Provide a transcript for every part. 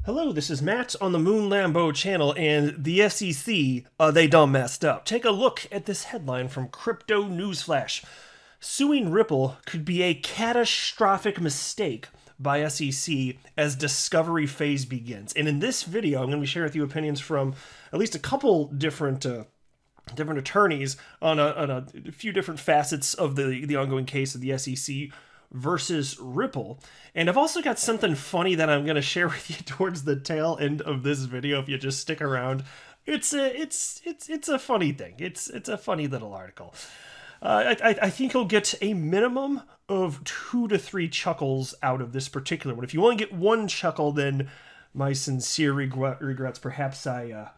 Hello, this is Matt on the Moon Lambo channel, and the SEC, they done messed up. Take a look at this headline from Crypto Newsflash. Suing Ripple could be a catastrophic mistake by SEC as discovery phase begins. And in this video, I'm going to be sharing with you opinions from at least a couple different attorneys on a few different facets of the ongoing case of the SEC versus Ripple. And I've also got something funny that I'm going to share with you towards the tail end of this video if you just stick around. It's a funny thing. It's a funny little article. I think you'll get a minimum of 2 to 3 chuckles out of this particular one. If you only get one chuckle, then my sincere regrets. Perhaps I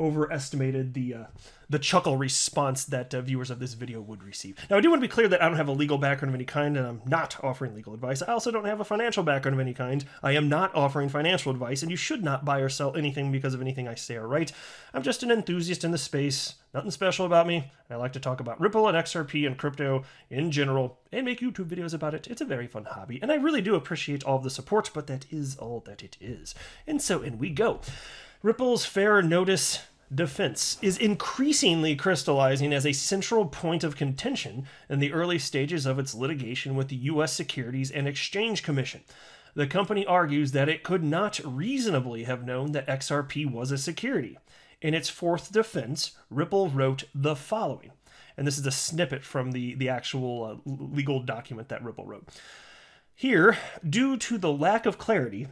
overestimated the chuckle response that viewers of this video would receive. Now, I do want to be clear that I don't have a legal background of any kind, and I'm not offering legal advice. I also don't have a financial background of any kind. I am not offering financial advice, and you should not buy or sell anything because of anything I say or write. I'm just an enthusiast in the space. Nothing special about me. And I like to talk about Ripple and XRP and crypto in general and make YouTube videos about it. It's a very fun hobby, and I really do appreciate all of the support, but that is all that it is. And so in we go. Ripple's fair notice defense is increasingly crystallizing as a central point of contention in the early stages of its litigation with the U.S. Securities and Exchange Commission. The company argues that it could not reasonably have known that XRP was a security. In its fourth defense, Ripple wrote the following, and this is a snippet from the actual legal document that Ripple wrote. Here, due to the lack of clarity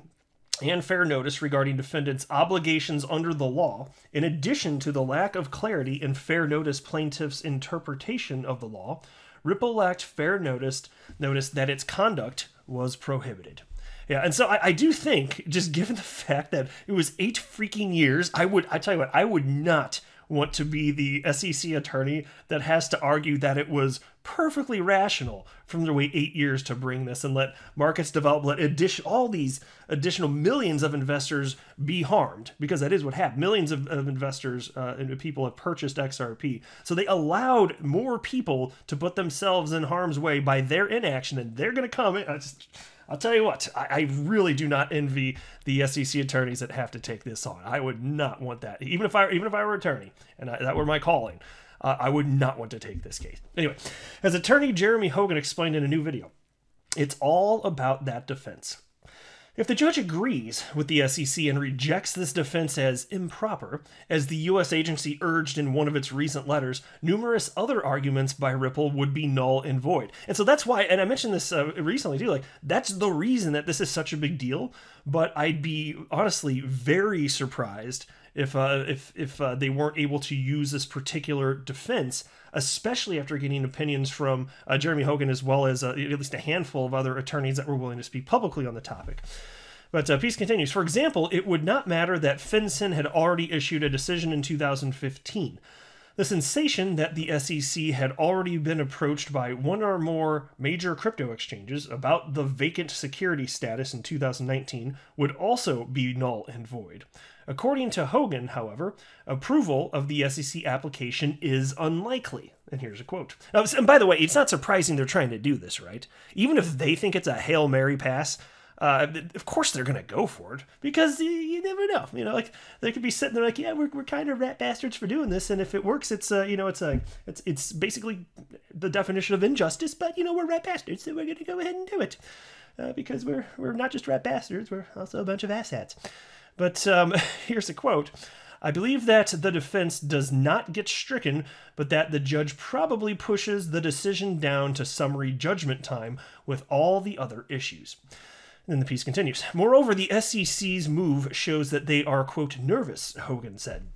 and fair notice regarding defendants' obligations under the law, in addition to the lack of clarity and fair notice plaintiffs' interpretation of the law, Ripple lacked fair notice that its conduct was prohibited. Yeah, and so I do think, just given the fact that it was 8 freaking years, I tell you what, I would not want to be the SEC attorney that has to argue that it was perfectly rational from their wait 8 years to bring this and let markets develop, let all these additional millions of investors be harmed, because that is what happened. Millions of investors and people have purchased XRP. So they allowed more people to put themselves in harm's way by their inaction, and they're going to come in. I'll tell you what, I really do not envy the SEC attorneys that have to take this on. I would not want that. Even if I were an attorney and that were my calling, I would not want to take this case. Anyway, as attorney Jeremy Hogan explained in a new video, it's all about that defense. If the judge agrees with the SEC and rejects this defense as improper, as the U.S. agency urged in one of its recent letters, numerous other arguments by Ripple would be null and void. And so that's why, and I mentioned this recently too, like that's the reason that this is such a big deal, but I'd be honestly very surprised if they weren't able to use this particular defense, especially after getting opinions from Jeremy Hogan as well as at least a handful of other attorneys that were willing to speak publicly on the topic. But piece continues. For example, it would not matter that FinCEN had already issued a decision in 2015. The sensation that the SEC had already been approached by one or more major crypto exchanges about the vacant security status in 2019 would also be null and void. According to Hogan, however, approval of the SEC application is unlikely. And here's a quote. Now, and by the way, it's not surprising they're trying to do this, right? Even if they think it's a Hail Mary pass, of course they're going to go for it, because you never know. You know, like they could be sitting there like, yeah, we're kind of rat bastards for doing this, and if it works, it's it's basically the definition of injustice. But we're rat bastards, so we're going to go ahead and do it because we're not just rat bastards, we're also a bunch of asshats. But here's a quote. I believe that the defense does not get stricken, but that the judge probably pushes the decision down to summary judgment time with all the other issues. And then the piece continues. Moreover, the SEC's move shows that they are, quote, nervous, Hogan said.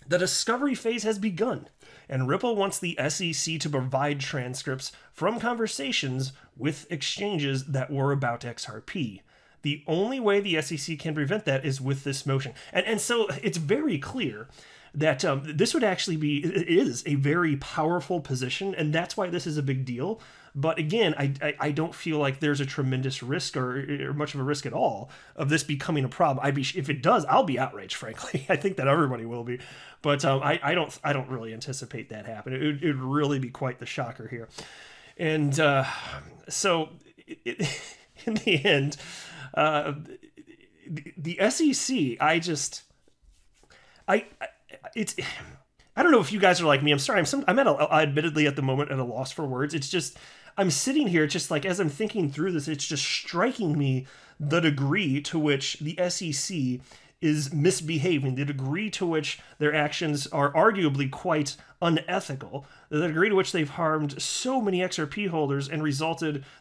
The discovery phase has begun, and Ripple wants the SEC to provide transcripts from conversations with exchanges that were about XRP. The only way the SEC can prevent that is with this motion. And so it's very clear that this would actually be, it is a very powerful position, and that's why this is a big deal. But again, I don't feel like there's a tremendous risk or much of a risk at all of this becoming a problem. If it does, I'll be outraged, frankly. I think that everybody will be. But I don't really anticipate that happening. It would really be quite the shocker here. And so in the end, the SEC, I don't know if you guys are like me. I'm sorry. I'm admittedly at the moment at a loss for words. It's just, I'm sitting here just like, as I'm thinking through this, it's just striking me the degree to which the SEC is misbehaving, the degree to which their actions are arguably quite unethical, the degree to which they've harmed so many XRP holders and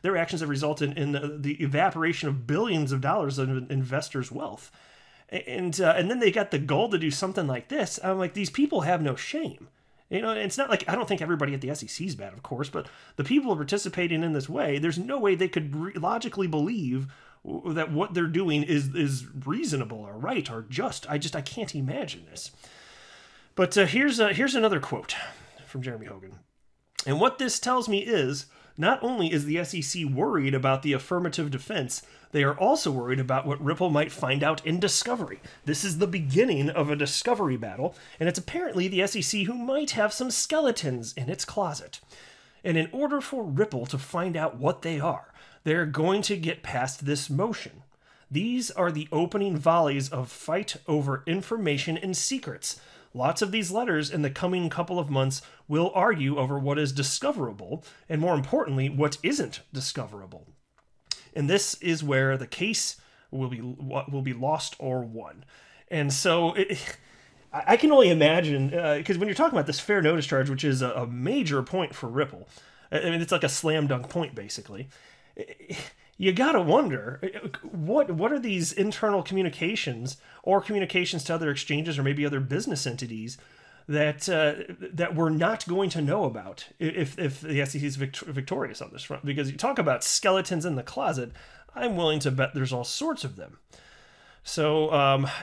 their actions have resulted in the evaporation of billions of dollars of investors' wealth. And then they got the goal to do something like this. I'm like, these people have no shame. You know, it's not like, I don't think everybody at the SEC is bad, of course, but the people participating in this way, there's no way they could logically believe that what they're doing is reasonable or right or just. I can't imagine this. But here's another quote from Jeremy Hogan. And what this tells me is, not only is the SEC worried about the affirmative defense, they are also worried about what Ripple might find out in discovery. This is the beginning of a discovery battle, and it's apparently the SEC who might have some skeletons in its closet. And in order for Ripple to find out what they are, they're going to get past this motion. These are the opening volleys of fight over information and secrets. Lots of these letters in the coming couple of months will argue over what is discoverable, and more importantly, what isn't discoverable. And this is where the case will be lost or won. And so I can only imagine, because when you're talking about this fair notice charge, which is a major point for Ripple, I mean, it's like a slam dunk point, basically. You gotta wonder, what are these internal communications or communications to other exchanges or maybe other business entities that we're not going to know about if the SEC is victorious on this front? Because you talk about skeletons in the closet, I'm willing to bet there's all sorts of them. So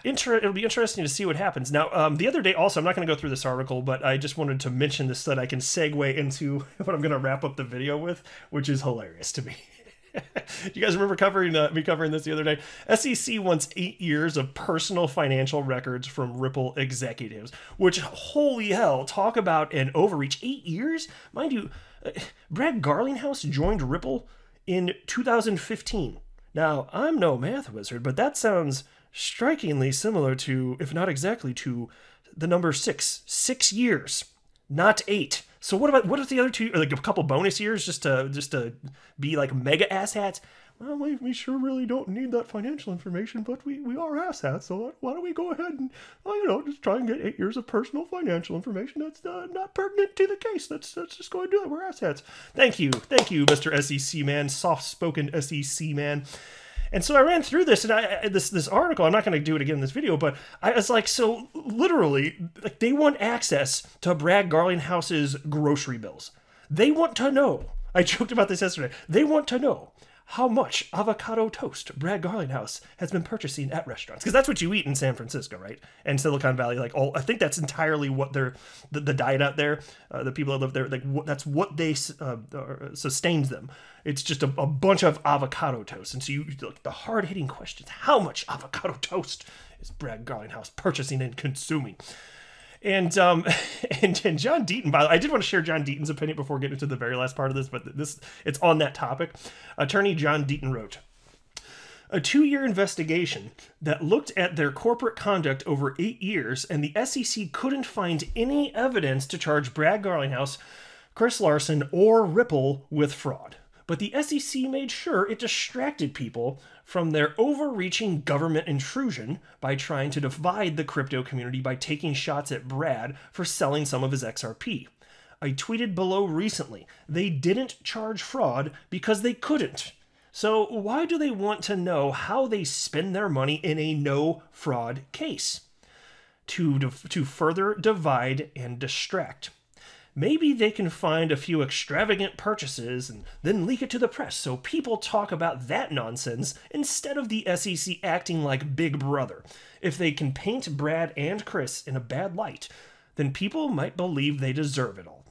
it'll be interesting to see what happens. Now, the other day also, I'm not going to go through this article, but I just wanted to mention this so that I can segue into what I'm going to wrap up the video with, which is hilarious to me. Do you guys remember me covering this the other day? SEC wants 8 years of personal financial records from Ripple executives, which, holy hell, talk about an overreach. 8 years? Mind you, Brad Garlinghouse joined Ripple in 2015. Now, I'm no math wizard, but that sounds strikingly similar to, if not exactly to, the number 6. 6 years, not 8. So what if the other 2, like a couple bonus years just to be like mega asshats? Well, we sure really don't need that financial information, but we are asshats, so why don't we go ahead and, just try and get 8 years of personal financial information that's not pertinent to the case. Let's just go and do it. We're asshats. Thank you, Mr. SEC man, soft-spoken SEC man. And so I ran through this, and this article, I'm not going to do it again in this video, but I was like, so literally, like, they want access to Brad Garlinghouse's grocery bills. They want to know, I joked about this yesterday, they want to know how much avocado toast Brad Garlinghouse has been purchasing at restaurants. Because that's what you eat in San Francisco, right? And Silicon Valley, I think that's entirely what the diet out there, the people that live there, that's what they sustains them. It's just a bunch of avocado toast. And so the hard-hitting questions, how much avocado toast is Brad Garlinghouse purchasing and consuming? And John Deaton, by the way, I did want to share John Deaton's opinion before getting to the very last part of this, but it's on that topic. Attorney John Deaton wrote, a 2-year investigation that looked at their corporate conduct over 8 years, and the SEC couldn't find any evidence to charge Brad Garlinghouse, Chris Larsen, or Ripple with fraud. But the SEC made sure it distracted people from their overreaching government intrusion by trying to divide the crypto community by taking shots at Brad for selling some of his XRP. I tweeted below recently, they didn't charge fraud because they couldn't. So why do they want to know how they spend their money in a no-fraud case? To further divide and distract. Maybe they can find a few extravagant purchases and then leak it to the press so people talk about that nonsense instead of the SEC acting like Big Brother. If they can paint Brad and Chris in a bad light, then people might believe they deserve it all.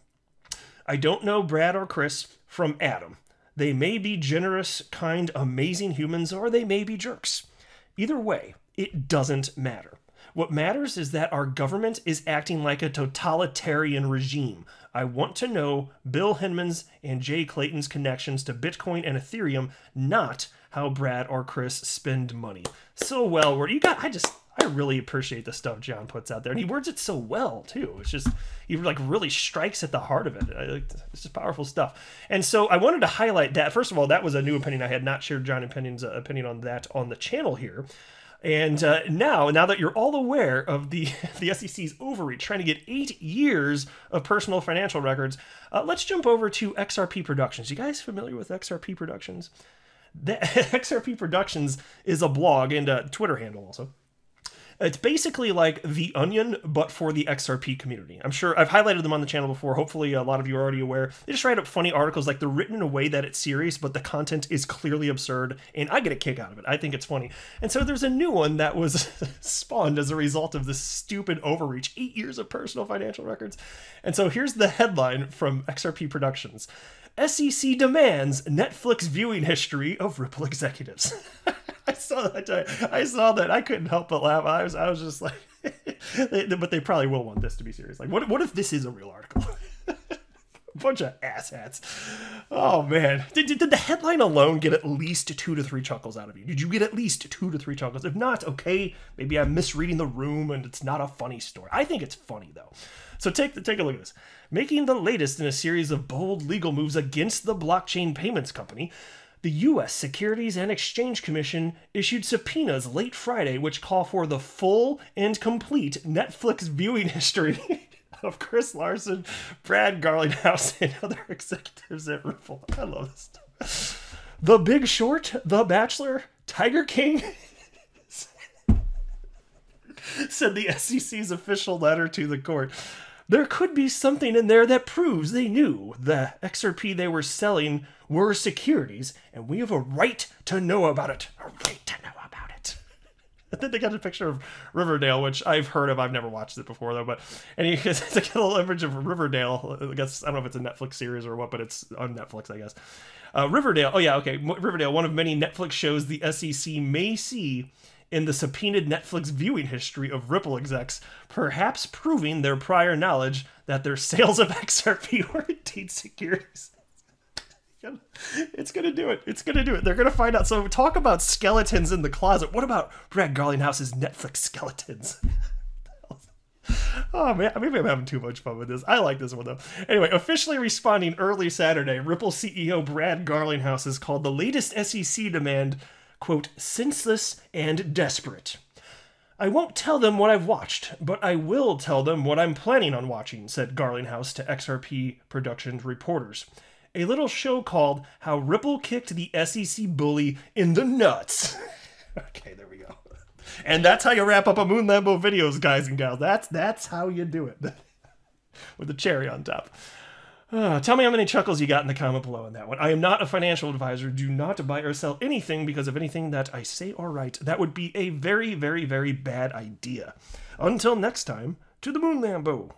I don't know Brad or Chris from Adam. They may be generous, kind, amazing humans, or they may be jerks. Either way, it doesn't matter. What matters is that our government is acting like a totalitarian regime. I want to know Bill Hinman's and Jay Clayton's connections to Bitcoin and Ethereum, not how Brad or Chris spend money. So well worded. I really appreciate the stuff John puts out there, and he words it so well too. It's just, he like really strikes at the heart of it. It's just powerful stuff. And so I wanted to highlight that. First of all, that was a new opinion. I had not shared John Opinion's opinion on that on the channel here. And now that you're all aware of the SEC's overreach, trying to get 8 years of personal financial records, let's jump over to Xrp Productions. You guys familiar with Xrp Productions? Xrp Productions is a blog and a Twitter handle also. It's basically like The Onion, but for the XRP community. I'm sure I've highlighted them on the channel before. Hopefully a lot of you are already aware. They just write up funny articles. Like, they're written in a way that it's serious, but the content is clearly absurd, and I get a kick out of it. I think it's funny. And so there's a new one that was spawned as a result of this stupid overreach. 8 years of personal financial records. And so here's the headline from Xrp Productions. SEC demands Netflix viewing history of Ripple executives. I saw that. I couldn't help but laugh. I was just like, but they probably will want this to be serious. Like, what if this is a real article? A bunch of asshats. Oh man, did the headline alone get at least 2 to 3 chuckles out of you? Did you get at least 2 to 3 chuckles? If not, okay, maybe I'm misreading the room and it's not a funny story. I think it's funny though. So take a look at this. Making the latest in a series of bold legal moves against the blockchain payments company, the U.S. Securities and Exchange Commission issued subpoenas late Friday which call for the full and complete Netflix viewing history of Chris Larson, Brad Garlinghouse, and other executives at Ripple. I love this stuff. The Big Short, The Bachelor, Tiger King, said the SEC's official letter to the court. There could be something in there that proves they knew the XRP they were selling were securities, and we have a right to know about it. A right to know about it. I think they got a picture of Riverdale, which I've heard of. I've never watched it before, though. But it's like a little image of Riverdale. I guess, I don't know if it's a Netflix series or what, but it's on Netflix, I guess. Riverdale. Oh, yeah, okay. Riverdale, one of many Netflix shows the SEC may see in the subpoenaed Netflix viewing history of Ripple execs, perhaps proving their prior knowledge that their sales of XRP were indeed securities. It's going to do it. It's going to do it. They're going to find out. So talk about skeletons in the closet. What about Brad Garlinghouse's Netflix skeletons? Oh man, maybe I'm having too much fun with this. I like this one though. Anyway, officially responding early Saturday, Ripple CEO Brad Garlinghouse has called the latest SEC demand, quote, senseless and desperate. I won't tell them what I've watched, but I will tell them what I'm planning on watching, said Garlinghouse to Xrp Productions reporters. A little show called How Ripple Kicked the SEC Bully in the Nuts. Okay, there we go. And that's how you wrap up a Moon Lambo videos, guys and gals. That's how you do it. With the cherry on top. Tell me how many chuckles you got in the comment below on that one. I am not a financial advisor. Do not buy or sell anything because of anything that I say or write. That would be a very, very, very bad idea. Until next time, to the Moon Lambo.